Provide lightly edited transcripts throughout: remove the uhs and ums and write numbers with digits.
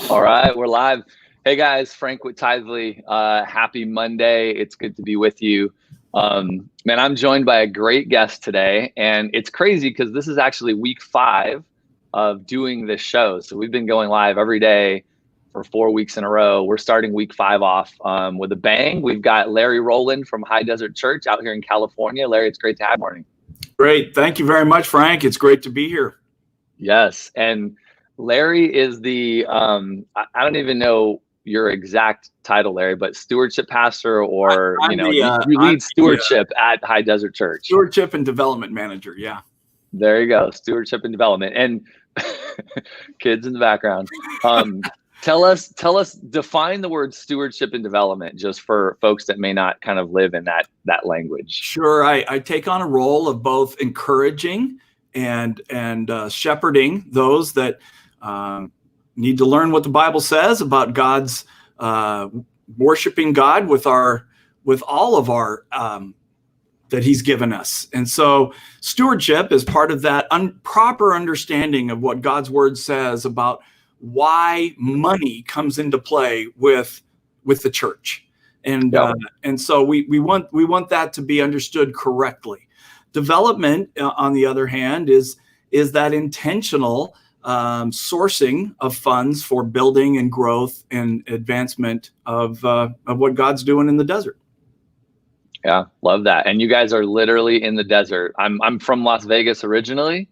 All right, we're live. Hey guys, Frank with Tithely. Happy Monday. It's good to be with you. Man, I'm joined by a great guest today, and it's crazy because this is actually week 5 of doing this show. So we've been going live every day for 4 weeks in a row. We're starting week 5 off with a bang. We've got Larry Roland from High Desert Church out here in California. Larry, it's great to have you. Morning. Great. Thank you very much, Frank. It's great to be here. Yes, and Larry is the, I don't even know your exact title, Larry, but Stewardship Pastor, or, you lead stewardship at High Desert Church. Stewardship and Development Manager, yeah. There you go, Stewardship and Development. And kids in the background. Tell us, define the word stewardship and development, just for folks that may not kind of live in that language. Sure, I take on a role of both encouraging and shepherding those that need to learn what the Bible says about God's worshiping God with all of our that He's given us. And so stewardship is part of that proper understanding of what God's Word says about why money comes into play with the church. And and so we want that to be understood correctly. Development, on the other hand, is that intentional sourcing of funds for building and growth and advancement of what God's doing in the desert. Yeah, love that. And you guys are literally in the desert. I'm from Las Vegas originally,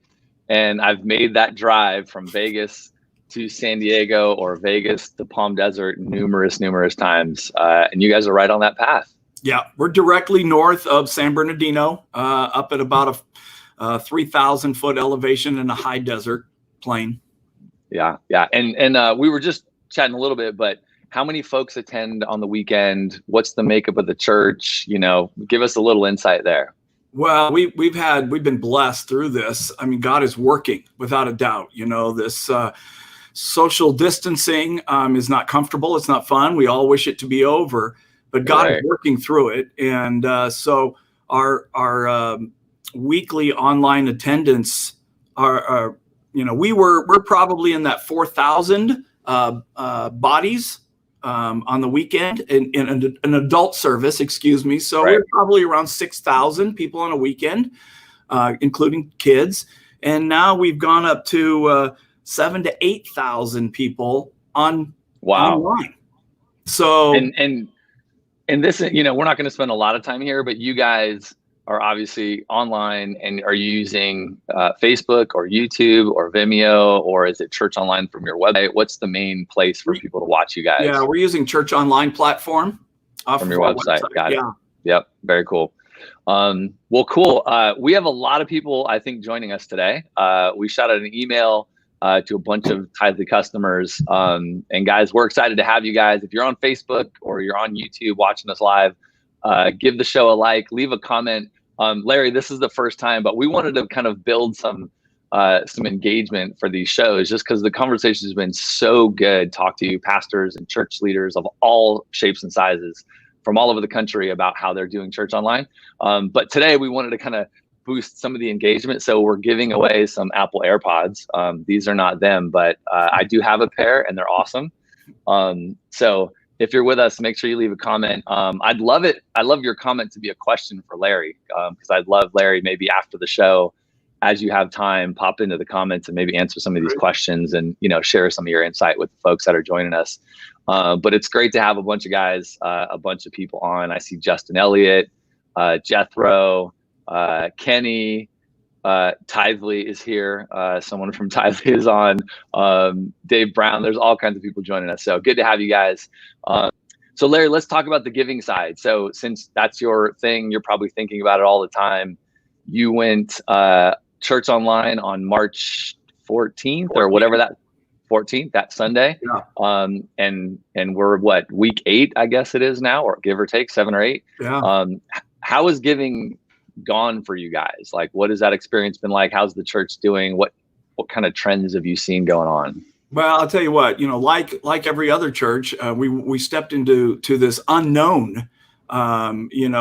and I've made that drive from Vegas to San Diego or Vegas to Palm Desert numerous times. And you guys are right on that path. Yeah, we're directly north of San Bernardino, up at about a 3,000 foot elevation in a high desert plain. Yeah. And we were just chatting a little bit, but how many folks attend on the weekend? What's the makeup of the church? Give us a little insight there. Well, we've been blessed through this. I mean, God is working without a doubt. This social distancing is not comfortable. It's not fun. We all wish it to be over, but God is working through it. And so our weekly online attendance we're probably in that 4,000 bodies on the weekend in an adult service, excuse me. So we're probably around 6,000 people on a weekend, including kids. And now we've gone up to 7,000 to 8,000 people online. So and this, we're not going to spend a lot of time here, but you guys are obviously online, and are you using Facebook or YouTube or Vimeo, or is it Church Online from your website? What's the main place for people to watch you guys? Yeah, we're using Church Online platform from your website. Got it. Yep. Very cool. Well, cool. We have a lot of people, I think, joining us today. We shot out an email to a bunch of Tithely customers. And guys, we're excited to have you guys. If you're on Facebook or you're on YouTube watching us live, give the show a like, leave a comment. Larry, this is the first time, but we wanted to kind of build some engagement for these shows, just because the conversation has been so good. Talk to you, pastors and church leaders of all shapes and sizes from all over the country about how they're doing church online. But today we wanted to kind of boost some of the engagement. So we're giving away some Apple AirPods. These are not them, but I do have a pair and they're awesome. So if you're with us, make sure you leave a comment. I'd love it. I love your comment to be a question for Larry, because I'd love Larry, maybe after the show, as you have time, pop into the comments and maybe answer some of these questions and, share some of your insight with the folks that are joining us. But it's great to have a bunch of guys, a bunch of people on. I see Justin Elliott, Jethro, Kenny, Tithely is here. Someone from Tithely is on. Dave Brown. There's all kinds of people joining us. So good to have you guys. So Larry, let's talk about the giving side. So since that's your thing, you're probably thinking about it all the time. You went Church Online on March 14th or whatever that 14th, that Sunday. Yeah. And we're week 8, I guess it is now, or give or take 7 or 8. Yeah. How is giving gone for you guys? Like, what has that experience been like? How's the church doing? What kind of trends have you seen going on? Well, I'll tell you what, like every other church, we stepped into this unknown, and we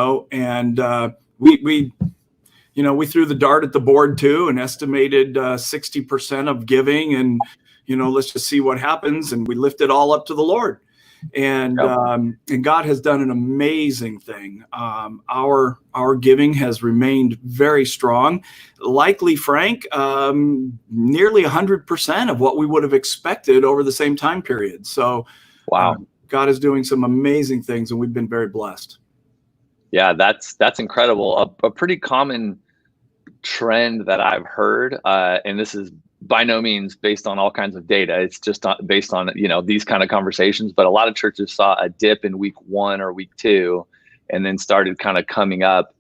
threw the dart at the board too, and estimated 60% of giving, and let's just see what happens. And we lift it all up to the Lord. And God has done an amazing thing. Our giving has remained very strong. Likely, Frank, nearly 100% of what we would have expected over the same time period. So, wow, God is doing some amazing things, and we've been very blessed. Yeah, that's incredible. A pretty common trend that I've heard, and this is by no means based on all kinds of data. It's just not based on, these kind of conversations, but a lot of churches saw a dip in week 1 or week 2, and then started kind of coming up,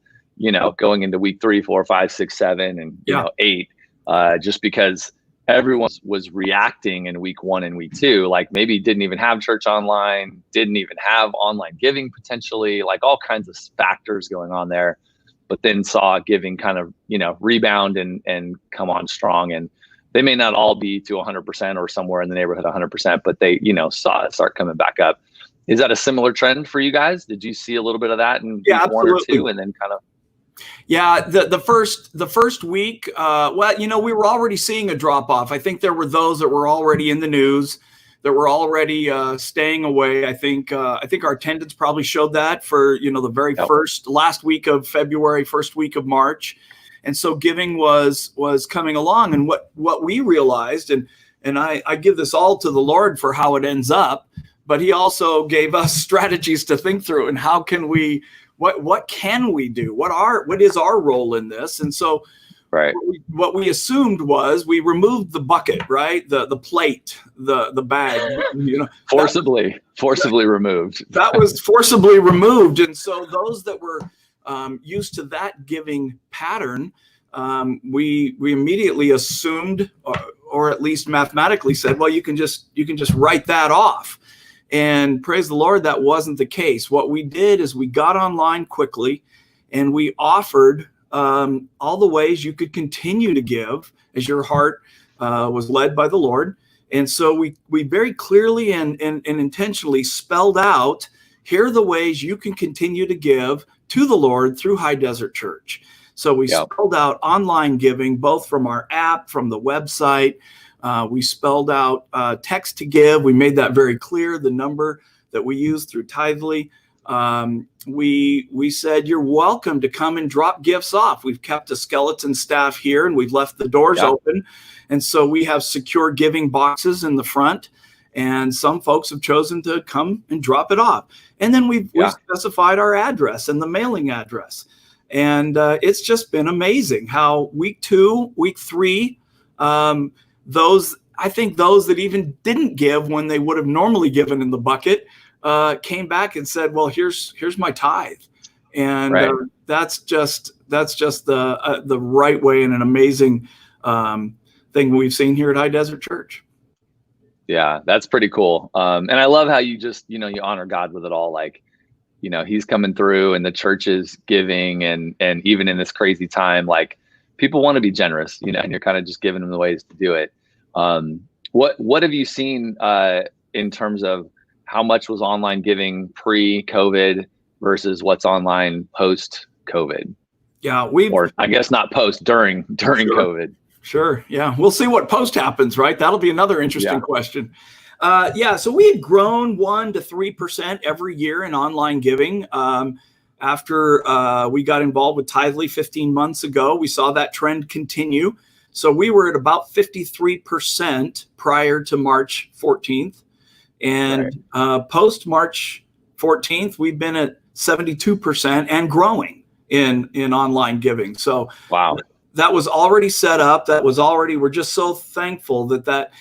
going into week 3, 4, 5, 6, 7, and 8, just because everyone was reacting in week 1 and week 2, like maybe didn't even have church online, didn't even have online giving potentially, like all kinds of factors going on there, but then saw giving kind of, rebound and come on strong. And they may not all be to 100% or somewhere in the neighborhood of 100%, but they, saw it start coming back up. Is that a similar trend for you guys? Did you see a little bit of that in week 1 or 2, and then kind of? Yeah, the first week, we were already seeing a drop off. I think there were those that were already in the news, that were already staying away. I think our attendance probably showed that for the very last week of February, first week of March. And so giving was coming along. And what we realized, and I give this all to the Lord for how it ends up, but he also gave us strategies to think through, and how can we, what can we do? What is our role in this? And so what we assumed was we removed the bucket, right? The plate, the bag, forcibly removed. That was forcibly removed. And so those that were used to that giving pattern, we immediately assumed, or at least mathematically said, well, you can just write that off. And praise the Lord, that wasn't the case. What we did is we got online quickly, and we offered all the ways you could continue to give as your heart was led by the Lord. And so we very clearly and intentionally spelled out, here are the ways you can continue to give to the Lord through High Desert Church. So we spelled out online giving, both from our app, from the website. We spelled out text to give. We made that very clear, the number that we use through Tithely. We said, you're welcome to come and drop gifts off. We've kept a skeleton staff here, and we've left the doors open. And so we have secure giving boxes in the front, and some folks have chosen to come and drop it off. And then we've specified our address and the mailing address. And it's just been amazing how week 2, week 3, those that even didn't give when they would have normally given in the bucket, came back and said, well, here's my tithe. And that's just the right way, and an amazing thing we've seen here at High Desert Church. Yeah, that's pretty cool. And I love how you just, you honor God with it all. Like, he's coming through, and the church is giving, and even in this crazy time, like, people want to be generous, and you're kind of just giving them the ways to do it. What have you seen in terms of how much was online giving pre-COVID versus what's online post-COVID? Yeah, or I guess not post, during COVID. Sure. Yeah. We'll see what post happens, right? That'll be another interesting question. So we had grown 1% to 3% every year in online giving. After we got involved with Tithely 15 months ago, we saw that trend continue. So we were at about 53% prior to March 14th. And post March 14th, we've been at 72% and growing in online giving. So that was already set up. We're just so thankful that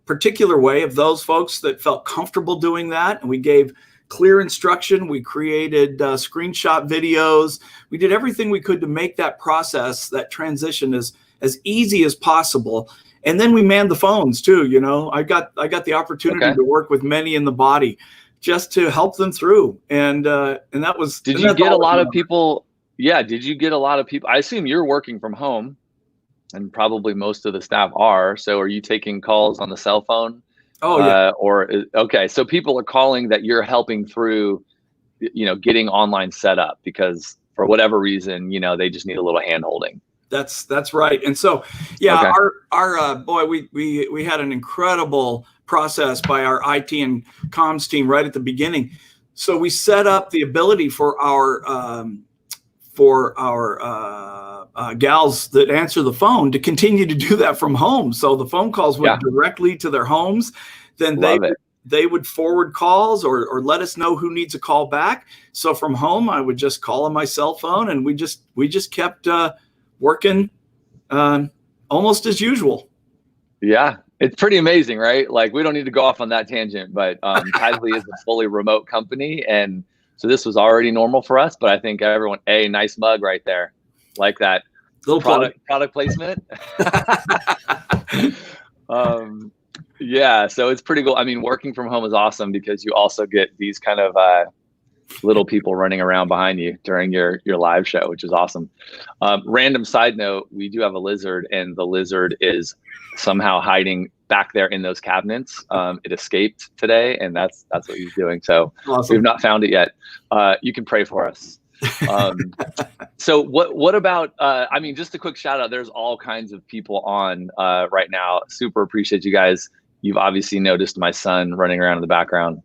particular way of those folks that felt comfortable doing that. And we gave clear instruction. We created screenshot videos. We did everything we could to make that process, that transition, as easy as possible. And then we manned the phones too. I got the opportunity to work with many in the body just to help them through. And that was. Did you get a lot of people? Yeah. Did you get a lot of people? I assume you're working from home, and probably most of the staff are. So are you taking calls on the cell phone? Oh, yeah. So people are calling that you're helping through, getting online set up, because for whatever reason, they just need a little hand holding. That's right. And so, yeah, Okay. our boy, we had an incredible process by our IT and comms team right at the beginning. So we set up the ability for our gals that answer the phone to continue to do that from home. So the phone calls went directly to their homes. Then they would forward calls or let us know who needs a call back. So from home, I would just call on my cell phone, and we just kept working almost as usual. Yeah, it's pretty amazing, right? Like, we don't need to go off on that tangent, but Tithely is a fully remote company, and so this was already normal for us. But I think everyone, nice mug right there, like that Little product placement. Yeah, so it's pretty cool. I mean, working from home is awesome because you also get these kind of little people running around behind you during your live show, which is awesome. Random side note, we do have a lizard, and the lizard is somehow hiding back there in those cabinets. It escaped today, and that's what he's doing. So awesome. We've not found it yet. You can pray for us. So what about, I mean, just a quick shout out. There's all kinds of people on right now. Super appreciate you guys. You've obviously noticed my son running around in the background.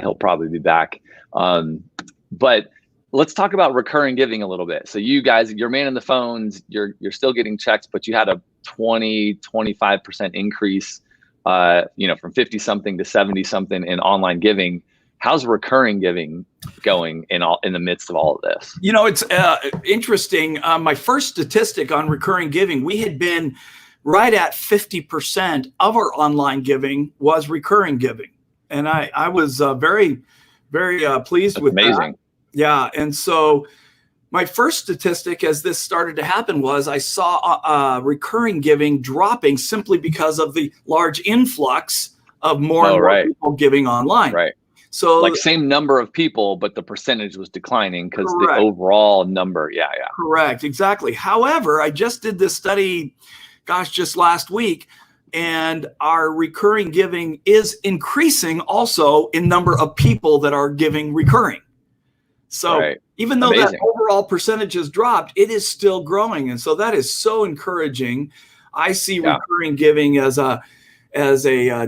He'll probably be back. But let's talk about recurring giving a little bit. So you guys, you're manning the phones, you're still getting checks, but you had a 25% increase, from 50 something to 70 something in online giving. How's recurring giving going in the midst of all of this? It's interesting. My first statistic on recurring giving, we had been right at 50% of our online giving was recurring giving. And I was very, very pleased with amazing. That. Yeah. And so my first statistic as this started to happen was I saw recurring giving dropping simply because of the large influx of more and more people giving online. Right. So like same number of people, but the percentage was declining because the overall number. Yeah. Correct. Exactly. However, I just did this study, just last week, and our recurring giving is increasing also in number of people that are giving recurring. So even though that overall percentage has dropped, it is still growing. And so that is so encouraging. I see recurring giving as a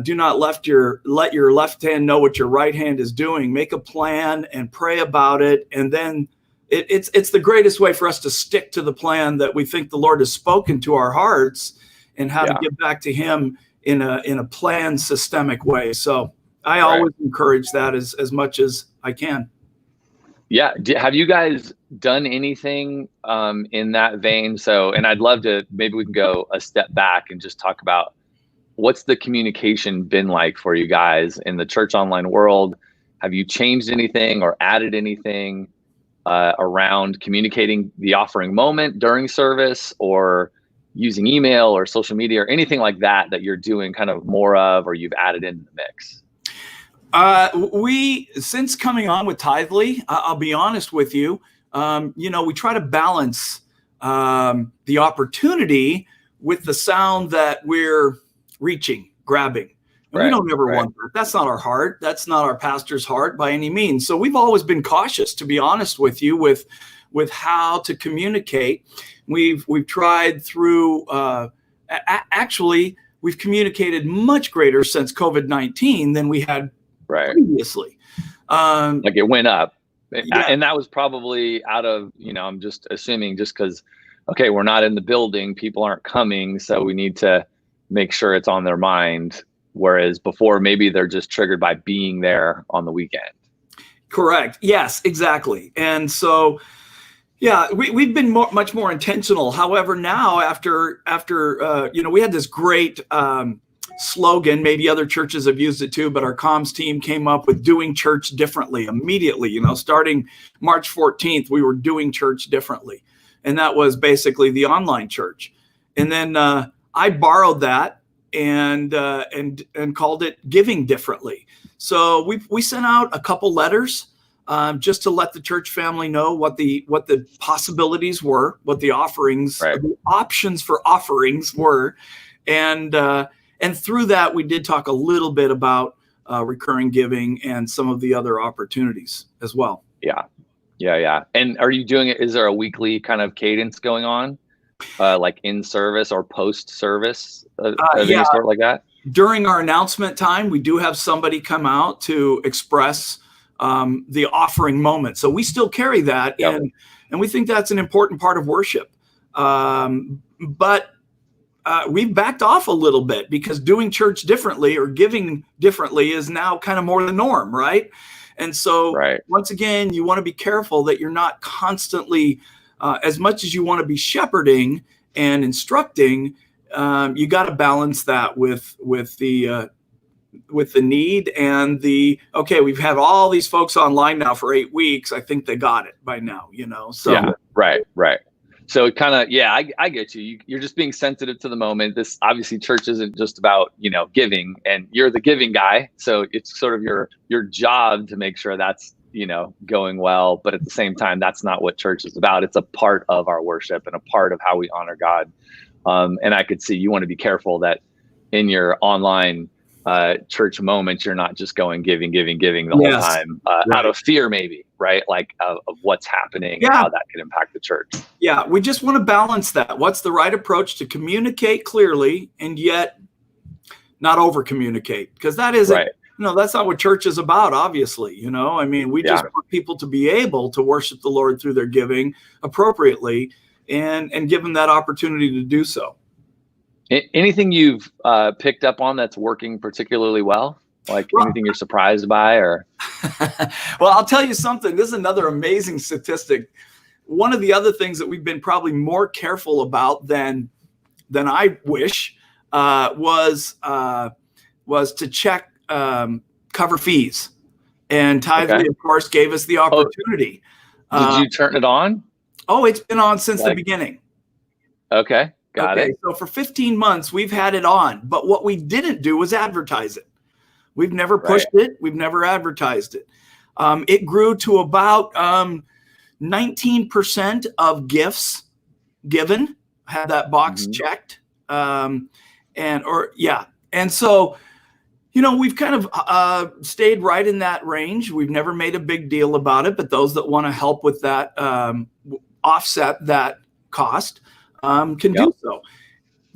do not let your left hand know what your right hand is doing. Make a plan and pray about it. And then it's the greatest way for us to stick to the plan that we think the Lord has spoken to our hearts and how to give back to him in a planned, systemic way. So I always encourage that as much as I can. Yeah. Have you guys done anything in that vein? So, and I'd love to, maybe we can go a step back and just talk about what's the communication been like for you guys in the church online world? Have you changed anything or added anything around communicating the offering moment during service, or using email or social media or anything like that you're doing kind of more of, or you've added into the mix? Since coming on with Tithely, I'll be honest with you, we try to balance the opportunity with the sound that we're reaching, grabbing. And we don't ever want that. That's not our heart. That's not our pastor's heart by any means. So we've always been cautious, to be honest with you, with how to communicate. We've tried through, actually, we've communicated much greater since COVID-19 than we had previously. Like it went up. And that was probably out of, I'm just assuming just because, we're not in the building, people aren't coming, so we need to make sure it's on their mind. Whereas before, maybe they're just triggered by being there on the weekend. Correct. Yes, exactly. And so, we've been much more intentional. However, now after we had this great slogan, maybe other churches have used it too, but our comms team came up with doing church differently immediately. Starting March 14th, we were doing church differently. And that was basically the online church. And then I borrowed that and called it giving differently. So we sent out a couple letters just to let the church family know what the possibilities were, what the offerings, the options for offerings were. And through that, we did talk a little bit about recurring giving and some of the other opportunities as well. Yeah. And are you doing it? Is there a weekly kind of cadence going on like in service or post service of any sort like that? During our announcement time, we do have somebody come out to express the offering moment. So we still carry that, and we think that's an important part of worship. But we've backed off a little bit because doing church differently or giving differently is now kind of more the norm, right? And so once again, you want to be careful that you're not constantly, as much as you want to be shepherding and instructing, you got to balance that with the need and the, okay, we've had all these folks online now for 8 weeks. I think they got it by now, so. Yeah, right. So it kind of, I get you. You're just being sensitive to the moment. This obviously church isn't just about, giving, and you're the giving guy. So it's sort of your job to make sure that's, going well. But at the same time, that's not what church is about. It's a part of our worship and a part of how we honor God. And I could see you want to be careful that in your online church moments, you're not just going giving the whole time out of fear, maybe, right? Like of what's happening and how that can impact the church. Yeah, we just want to balance that. What's the right approach to communicate clearly and yet not over communicate? Because that isn't, that's not what church is about, obviously. I mean, we just want people to be able to worship the Lord through their giving appropriately and give them that opportunity to do so. Anything you've picked up on that's working particularly well? Like anything you're surprised by, or? Well, I'll tell you something. This is another amazing statistic. One of the other things that we've been probably more careful about than I wish was to check cover fees. And Tithely, of course, gave us the opportunity. Did you turn it on? Oh, it's been on since the beginning. Okay. Got it. So for 15 months, we've had it on. But what we didn't do was advertise it. We've never pushed it. We've never advertised it. It grew to about 19% of gifts given had that box checked. And so, we've kind of stayed right in that range. We've never made a big deal about it. But those that want to help with that, offset that cost, can do so.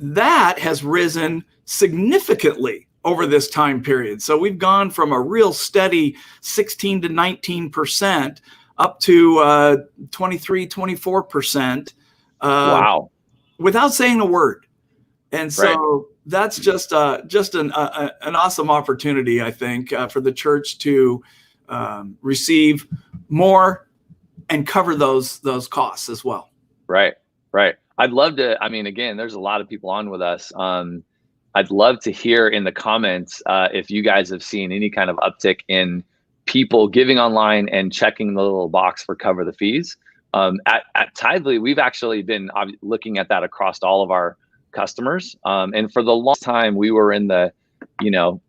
That has risen significantly over this time period. So we've gone from a real steady 16 to 19% up to 23, 24%. Wow. Without saying a word. And so that's just an awesome opportunity, I think, for the church to receive more and cover those costs as well. Right. I'd love to, again, there's a lot of people on with us. I'd love to hear in the comments if you guys have seen any kind of uptick in people giving online and checking the little box for cover the fees. At Tithely, we've actually been looking at that across all of our customers. And for the long time, we were in the,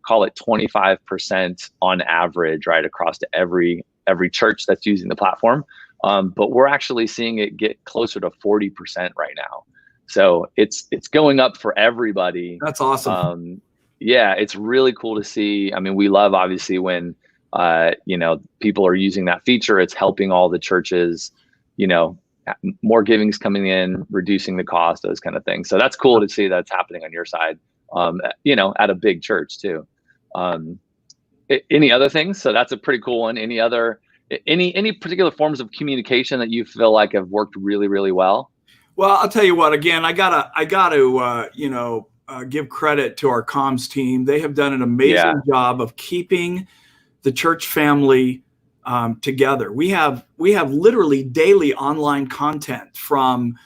call it 25% on average, right, across to every church that's using the platform. But we're actually seeing it get closer to 40% right now. So it's going up for everybody. That's awesome. It's really cool to see. We love obviously when people are using that feature. It's helping all the churches, more givings coming in, reducing the cost, those kind of things. So that's cool to see that's happening on your side, at a big church too. Any other things? So that's a pretty cool one. Any particular forms of communication that you feel like have worked really, really well? Well, I'll tell you what, again, I gotta give credit to our comms team. They have done an amazing job of keeping the church family together. We have literally daily online content from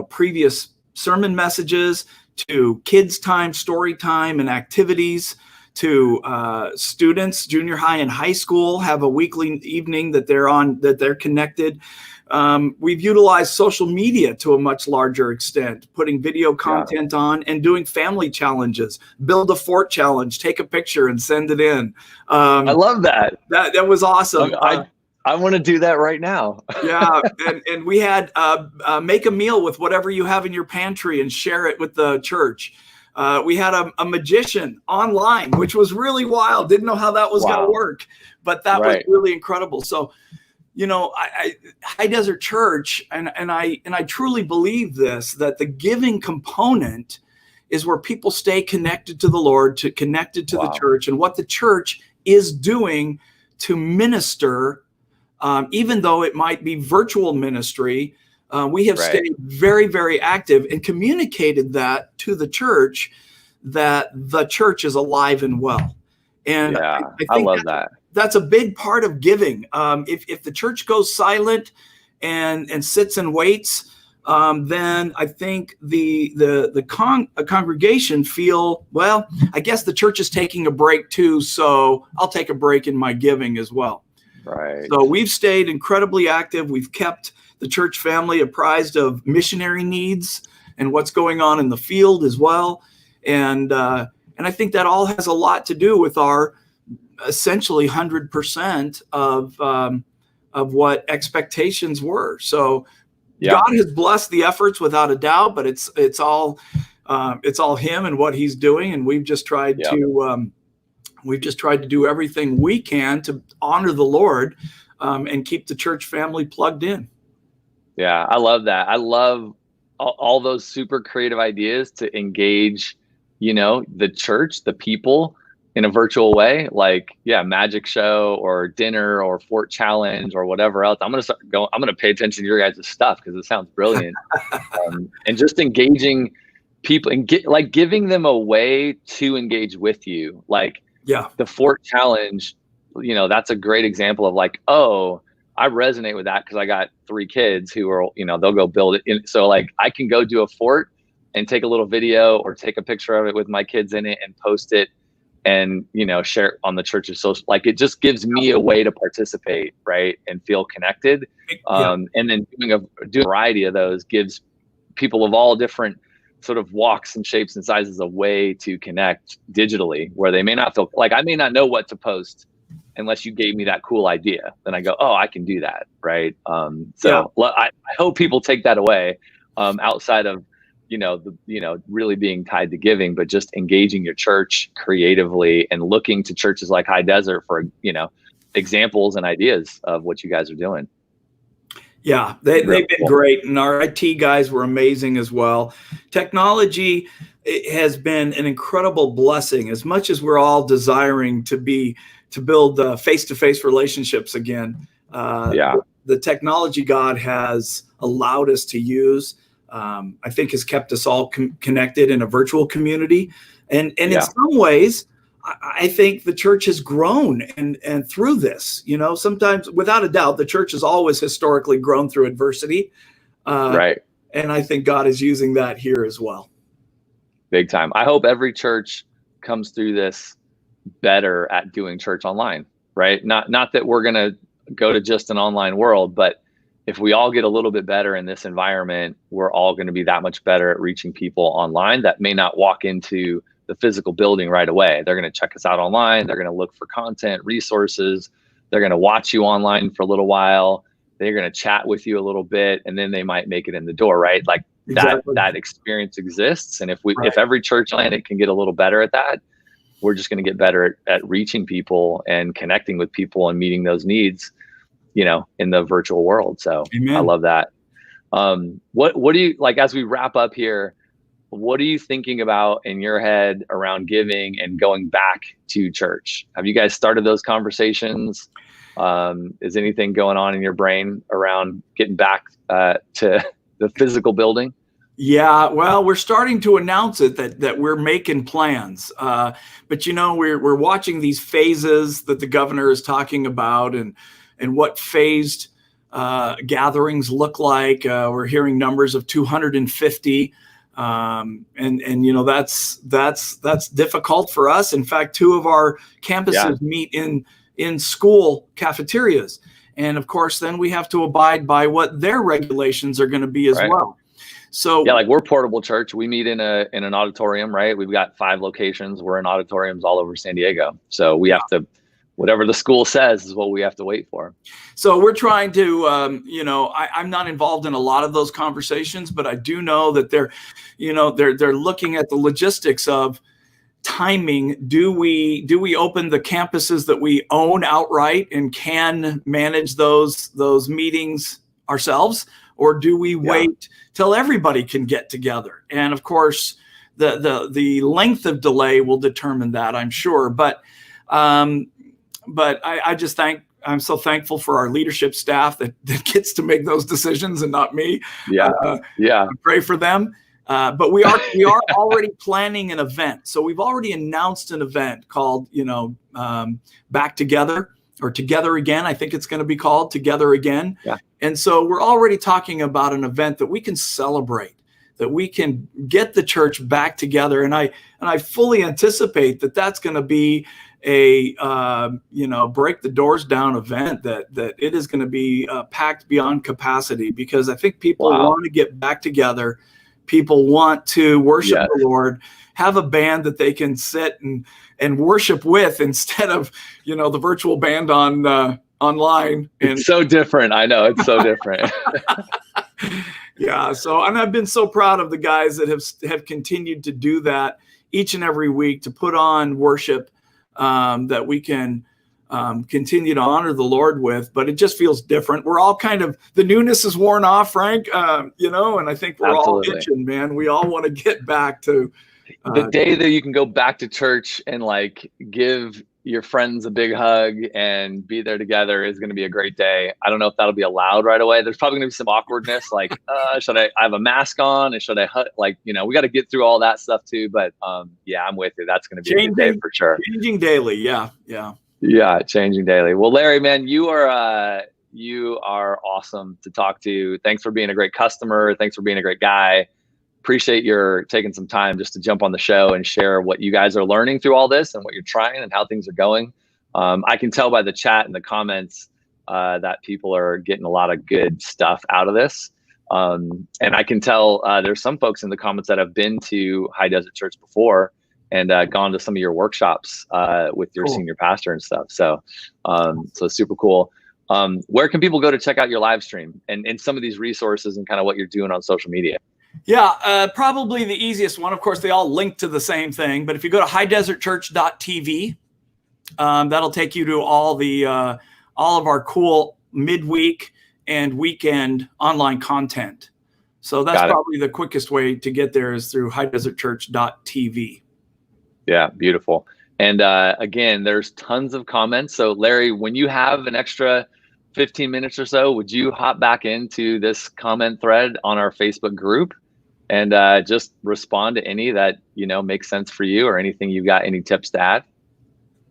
previous sermon messages to kids time, story time, and activities, to students, junior high and high school have a weekly evening that they're connected. We've utilized social media to a much larger extent, putting video content on and doing family challenges, build a fort challenge, take a picture and send it in. I love that. That was awesome. I want to do that right now. And we had make a meal with whatever you have in your pantry and share it with the church. We had a magician online, which was really wild. Didn't know how that was going to work, but that was really incredible. So, High Desert Church, and I truly believe this, that the giving component is where people stay connected to the Lord, connected to the church, and what the church is doing to minister, even though it might be virtual ministry. We have stayed very, very active and communicated that to the church, that the church is alive and well. And I think I love that. That's a big part of giving. If the church goes silent and sits and waits, then I think the congregation feel, well, I guess the church is taking a break too, so I'll take a break in my giving as well. Right. So we've stayed incredibly active. We've kept the church family apprised of missionary needs and what's going on in the field as well. And I think that all has a lot to do with our essentially 100% of what expectations were. So God has blessed the efforts without a doubt, but it's all Him and what He's doing, and we've just tried to do everything we can to honor the Lord and keep the church family plugged in. Yeah, I love that. I love all those super creative ideas to engage, the church, the people in a virtual way, like, magic show or dinner or fort challenge or whatever else. I'm going to pay attention to your guys' stuff because it sounds brilliant. And just engaging people and giving them a way to engage with you. Like the fort challenge, that's a great example of like, oh, I resonate with that because I got 3 kids who are, they'll go build it. So like I can go do a fort and take a little video or take a picture of it with my kids in it and post it and, share it on the church's social. Like it just gives me a way to participate, right, and feel connected. And then doing a variety of those gives people of all different sort of walks and shapes and sizes a way to connect digitally, where they may not feel like, I may not know what to post unless you gave me that cool idea. Then I go, oh, I can do that, right? I hope people take that away, outside of really being tied to giving, but just engaging your church creatively and looking to churches like High Desert for, examples and ideas of what you guys are doing. Yeah, they've been great. And our IT guys were amazing as well. Technology has been an incredible blessing, as much as we're all desiring to build face-to-face relationships again. The technology God has allowed us to use, I think, has kept us all connected in a virtual community. And in some ways, I think the church has grown and through this, sometimes without a doubt, the church has always historically grown through adversity. Right. And I think God is using that here as well. Big time. I hope every church comes through this better at doing church online, right? Not that we're going to go to just an online world, but if we all get a little bit better in this environment, we're all going to be that much better at reaching people online that may not walk into the physical building right away. They're going to check us out online. They're going to look for content, resources. They're going to watch you online for a little while. They're going to chat with you a little bit, and then they might make it in the door, right? Like that experience exists. And if every church planet can get a little better at that, we're just going to get better at reaching people and connecting with people and meeting those needs, in the virtual world. So Amen. I love that. What do you like as we wrap up here? What are you thinking about in your head around giving and going back to church? Have you guys started those conversations? Is anything going on in your brain around getting back to the physical building? Yeah, well, we're starting to announce it that we're making plans. But we're watching these phases that the governor is talking about and what phased gatherings look like. We're hearing numbers of 250. That's difficult for us. In fact, 2 of our campuses meet in school cafeterias. And of course, then we have to abide by what their regulations are going to be as well. So like we're Portable Church. We meet in an auditorium, right? We've got 5 locations. We're in auditoriums all over San Diego. So we have to, whatever the school says is what we have to wait for. So we're trying to, I'm not involved in a lot of those conversations, but I do know that they're looking at the logistics of timing. Do we open the campuses that we own outright and can manage those meetings ourselves, or do we wait till everybody can get together? And of course, the length of delay will determine that, I'm sure. But I'm so thankful for our leadership staff that gets to make those decisions and not me. I pray for them. But we are already planning an event. So we've already announced an event called, Back Together, or Together Again. I think it's going to be called Together Again. Yeah. And so we're already talking about an event that we can celebrate, that we can get the church back together. And I fully anticipate that that's going to be a break the doors down event, that it is going to be packed beyond capacity, because I think people want to get back together. People want to worship the Lord, have a band that they can sit and worship with, instead of, the virtual band on online. It's so different. I know, it's so different. Yeah. So, and I've been so proud of the guys that have continued to do that each and every week, to put on worship that we can continue to honor the Lord with. But it just feels different. We're all kind of, the newness is worn off, Frank, and I think we're all itching, man. We all want to get back to the day that you can go back to church and give your friends a big hug and be there together is going to be a great day. I don't know if that'll be allowed right away. There's probably going to be some awkwardness, should I have a mask on, and should I we got to get through all that stuff too. But I'm with you. That's going to be a good day for sure. Changing daily. Yeah. Yeah, changing daily. Well, Larry, man, you are awesome to talk to. Thanks for being a great customer. Thanks for being a great guy. Appreciate your taking some time just to jump on the show and share what you guys are learning through all this and what you're trying and how things are going. I can tell by the chat and the comments that people are getting a lot of good stuff out of this. And I can tell there's some folks in the comments that have been to High Desert Church before and gone to some of your workshops with your senior pastor and stuff. So super cool. Where can people go to check out your live stream and some of these resources and kind of what you're doing on social media? Yeah, probably the easiest one. Of course, they all link to the same thing. But if you go to highdesertchurch.tv, that'll take you to all of our cool midweek and weekend online content. So that's probably the quickest way to get there, is through highdesertchurch.tv. Yeah, beautiful. And again, there's tons of comments. So Larry, when you have an extra 15 minutes or so, would you hop back into this comment thread on our Facebook group and just respond to any that, makes sense for you, or anything you've got, any tips to add?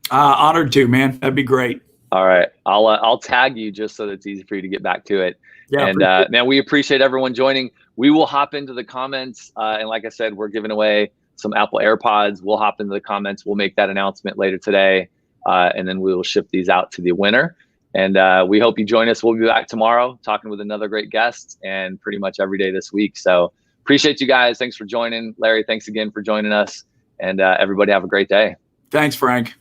Honored to, man. That'd be great. All right. I'll tag you just so that it's easy for you to get back to it. Yeah, and man, we appreciate everyone joining. We will hop into the comments. And like I said, we're giving away some Apple AirPods. We'll hop into the comments. We'll make that announcement later today. And then we will ship these out to the winner. And we hope you join us. We'll be back tomorrow talking with another great guest, and pretty much every day this week. So appreciate you guys. Thanks for joining. Larry, thanks again for joining us. And everybody have a great day. Thanks, Frank.